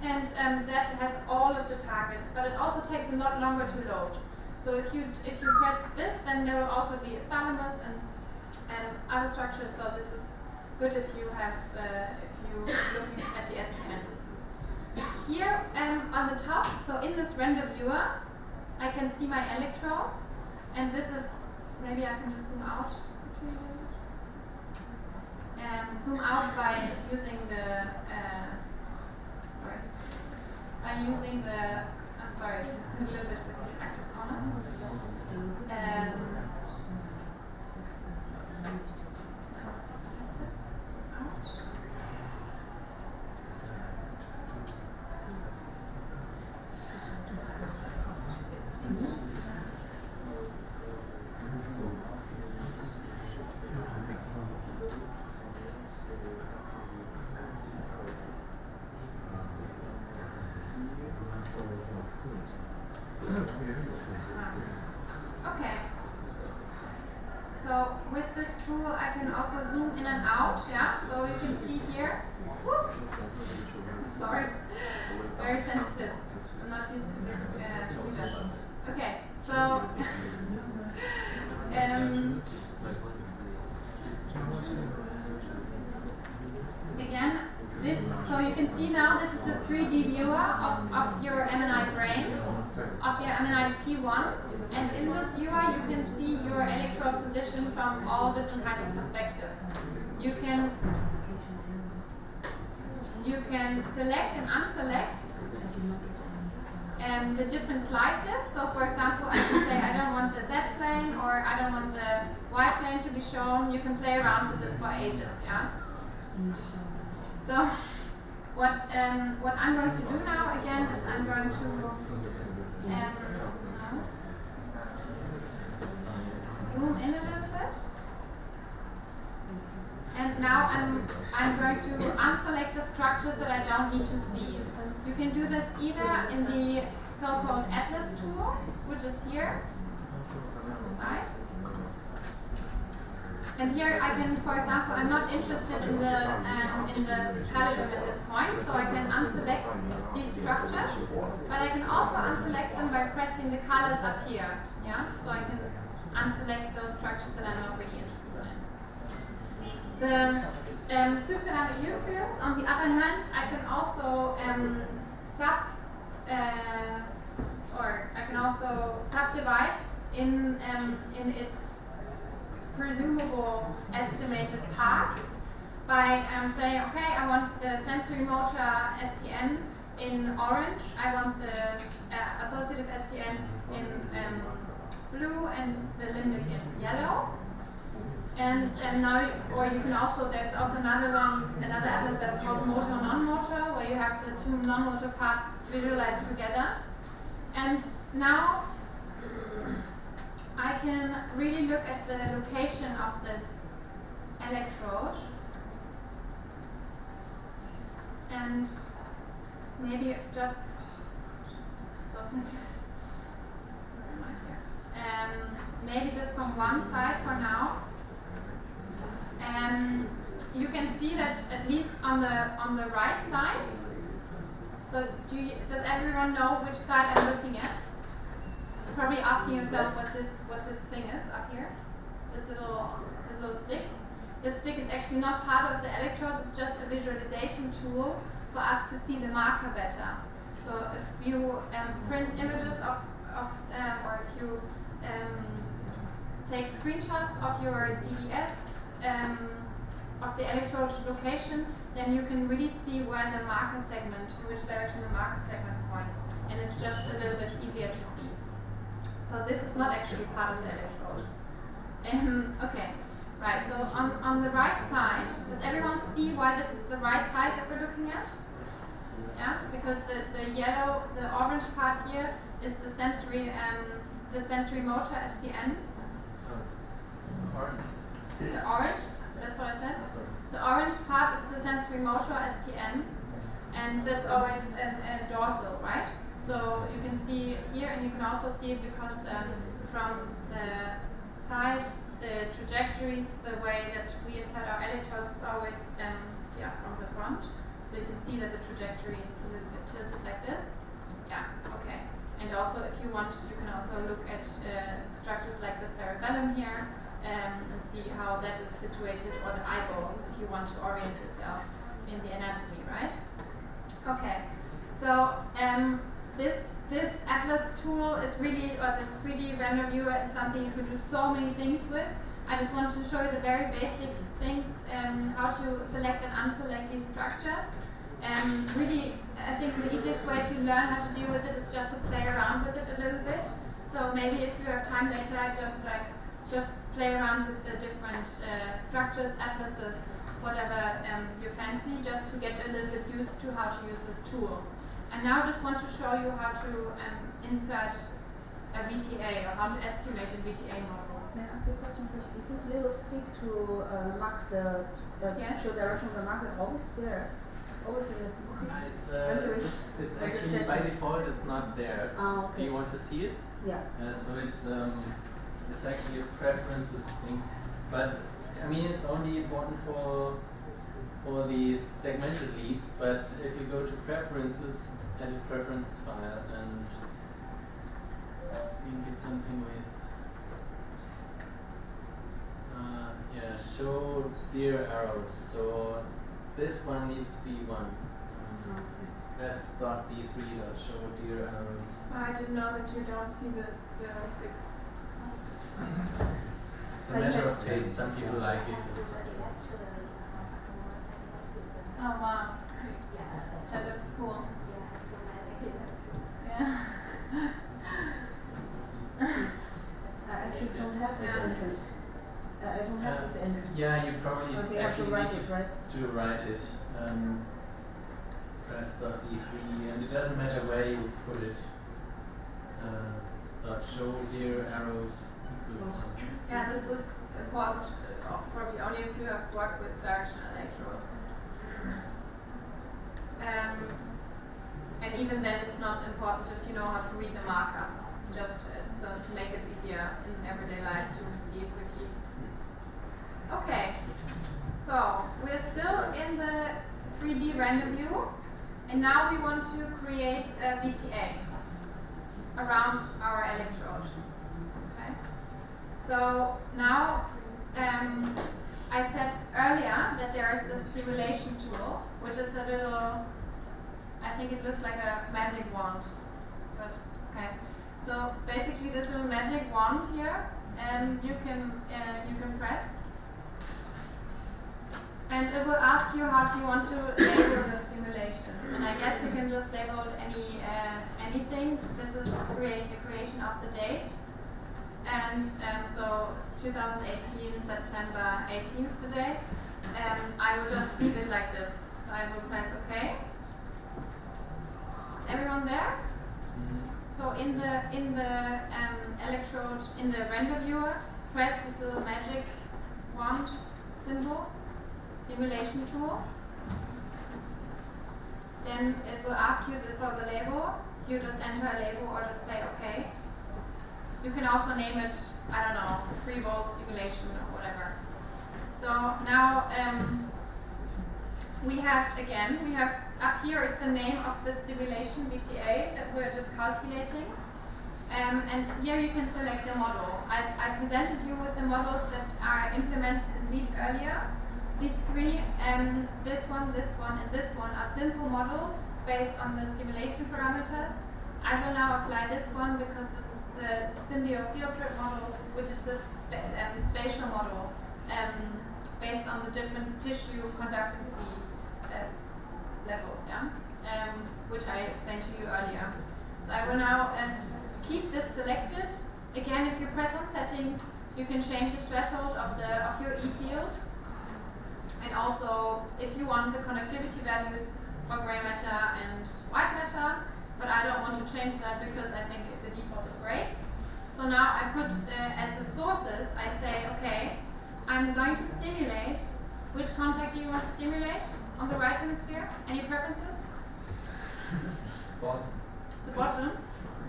and that has all of the targets, but it also takes a lot longer to load. So if you press this, then there will also be a thalamus and other structures. So this is good if you have if you looking at the STN. Here on the top, so in this render viewer, I can see my electrodes, and this is, maybe I can just zoom out. Zoom out by using I'm sorry, just a little bit with this active corners. Okay. So with this tool I can also zoom in and out, yeah? So you can see here, whoops, sorry, it's very sensitive. I'm not used to this computer. Okay, so again, so you can see now this is a 3D viewer of your MNI brain, of your MNI T1, and in this viewer you can see your electrode position from all different kinds of perspectives. You can select and unselect the different slices. So for example, I can say I don't want the Z plane or I don't want the Y plane to be shown. You can play around with this for ages, yeah? So what I'm going to do now again is I'm going to zoom in a little bit, and now I'm going to unselect the structures that I don't need to see. You can do this either in the so-called atlas tool, which is here on the side. And here I can, for example, I'm not interested in the pallidum at this point, so I can unselect these structures, but I can also unselect them by pressing the colors up here. Yeah, so I can unselect those structures that I'm not really interested in. The subthalamic nucleus, on the other hand, I can also subdivide in its presumable estimated parts by saying, okay, I want the sensory motor STN in orange, I want the associative STN in blue, and the limbic in yellow. And now, or you can also, there's also another atlas that's called motor non-motor, where you have the two non-motor parts visualized together. And now I can really look at the location of this electrode and maybe just so sensitive. Where am I here? Maybe just from one side for now. You can see that at least on the right side. So does everyone know which side I'm looking at? You're probably asking yourself what this thing is up here. This little stick. This stick is actually not part of the electrodes. It's just a visualization tool for us to see the marker better. So if you print images or if you take screenshots of your DBS of the electrode location, then you can really see where the marker segment, in which direction the marker segment points, and it's just a little bit easier to see. So this is not actually part of the electrode. Okay, Right, so on the right side, does everyone see why this is the right side that we're looking at? Yeah, because the yellow, the orange part here is the sensory motor STN. So it's orange. The orange, that's what I said. Sorry. The orange part is the sensory motor STN, and that's always a dorsal, right? So you can see here, and you can also see it because from the side, the trajectories, the way that we inside our electrodes, it's always from the front. So you can see that the trajectory is a little bit tilted like this. Yeah, okay. And also, if you want, you can also look at structures like the cerebellum here and see how that is situated, or the eyeballs, if you want to orient yourself in the anatomy, right? Okay. So this Atlas tool is really, or this 3D render viewer is something you can do so many things with. I just wanted to show you the very basic things, how to select and unselect these structures. Really, I think the easiest way to learn how to deal with it is just to play around with it a little bit. So maybe if you have time later, just play around with the different structures, atlases, whatever you fancy, just to get a little bit used to how to use this tool. And now I just want to show you how to insert a VTA, or how to estimate a VTA model. May I ask you a question first? Is this little stick to mark the Yes. show direction of the marker always there? Always in the It's actually by default it's not there. Ah, Do okay. you want to see it? Yeah. So it's actually a preferences thing, but I mean it's only important for these segmented leads. But if you go to preferences, edit preferences file, and you can get something with show deer arrows. So this one needs to be one. refs.d3.show deer arrows. I didn't know that you don't see the sticks. It's a matter of taste. Some people like it. Oh wow, that is cool. Yeah. I actually don't have this entrance. I don't have this entry. Yeah, you probably Okay, I have to actually write need it, right? to write it. Refs.d3, and it doesn't matter where you put it. Show deer arrows. Yeah, this is important, probably only if you have worked with directional electrodes. And even then it's not important if you know how to read the marker. It's just so to make it easier in everyday life to see it quickly. Okay, so we're still in the 3D render view, and now we want to create a VTA around our electrode. Okay. So now I said earlier that there is the stimulation tool, which is a little, I think it looks like a magic wand, but okay. So basically this little magic wand here, you can press, and it will ask you how do you want to label the stimulation. And I guess you can just label anything. This is the creation of the date. And so 2018, September 18th today. I will just leave it like this. So I will press OK. Is everyone there? So in the electrode, in the render viewer, press this little magic wand symbol, stimulation tool. Then it will ask you for the label. You just enter a label or just say OK. You can also name it, I don't know, 3 volt stimulation or whatever. So now we have up here is the name of the stimulation VTA that we're just calculating. And here you can select the model. I presented you with the models that are implemented in Lead earlier. These 3, this one, and this one are simple models based on the stimulation parameters. I will now apply this one because this is the Symbio field trip model, which is this spatial model based on the different tissue conductancy levels, which I explained to you earlier. So I will now keep this selected. Again, if you press on settings, You can change the threshold of your E field. And also, if you want the conductivity values for gray matter and white matter, but I don't want to change that because I think the default is great. So now I put as the sources, I say, okay, I'm going to stimulate. Which contact do you want to stimulate on the right hemisphere? Any preferences? Bottom. The bottom?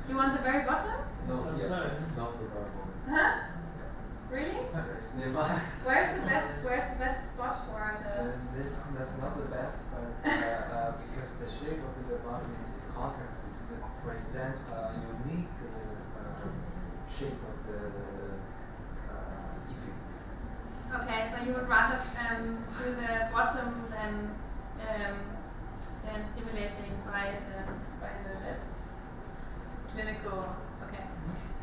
You want the very bottom? No, So yeah, sorry. not the bottom. Huh? Really? Never. Where's the best spot for the? That's not the best, but because the shape of the bottom context is present unique shape of the effect. Okay, so you would rather do the bottom than stimulating by the best clinical. Okay.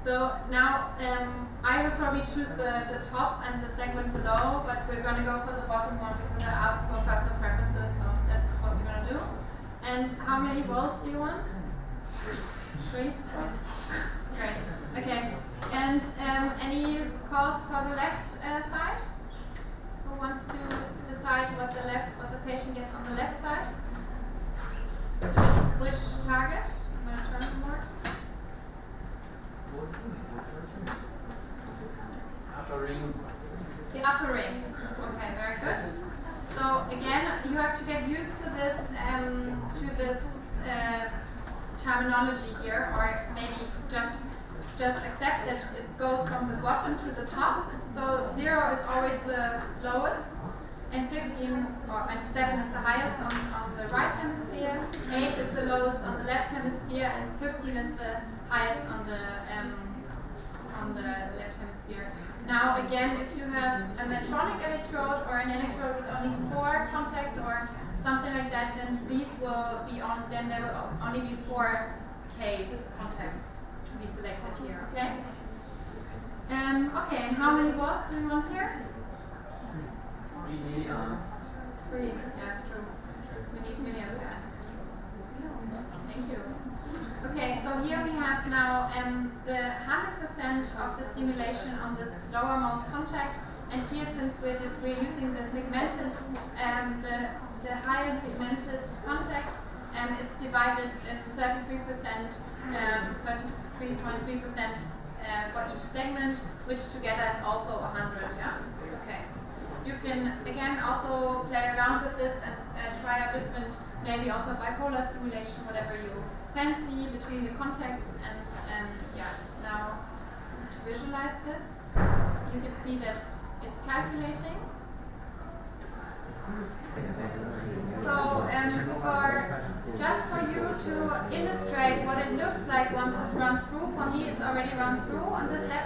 So now I will probably choose the top and the segment below, but we're going to go for the bottom one because I asked for personal preferences, so that's what we're going to do. And how many volts do you want? 3? Great. Okay. And any calls for the left side? Who wants to decide what the patient gets on the left side? Which target? I'm going to turn some more. Upper ring. The upper ring. Okay, very good. So again, you have to get used to this terminology here, or maybe just accept that it goes from the bottom to the top. So 0 is always the lowest, and 15 and 7 is the highest on the right hemisphere. 8 is the lowest on the left hemisphere, and 15 is the highest on the left hemisphere. Now again, if you have a Medtronic electrode or an electrode with only 4 contacts or something like that, then these will be on. Then there will only be 4 case contacts to be selected here. Okay. Okay. And how many volts do we want here? 3 milliamps. 3. Yeah, that's true. We need milliampere. Thank you. Okay, so here we have now the 100% of the stimulation on this lowermost contact, and here since we're using the segmented, the highest segmented contact, it's divided in 33%, 33.3% for each segment, which together is also 100. Yeah. Okay. You can again also play around with this and try out different, maybe also bipolar stimulation, whatever you fancy between the contacts. And yeah, now to visualize this, you can see that it's calculating. So just for you to illustrate what it looks like once it's run through, for me it's already run through on this lab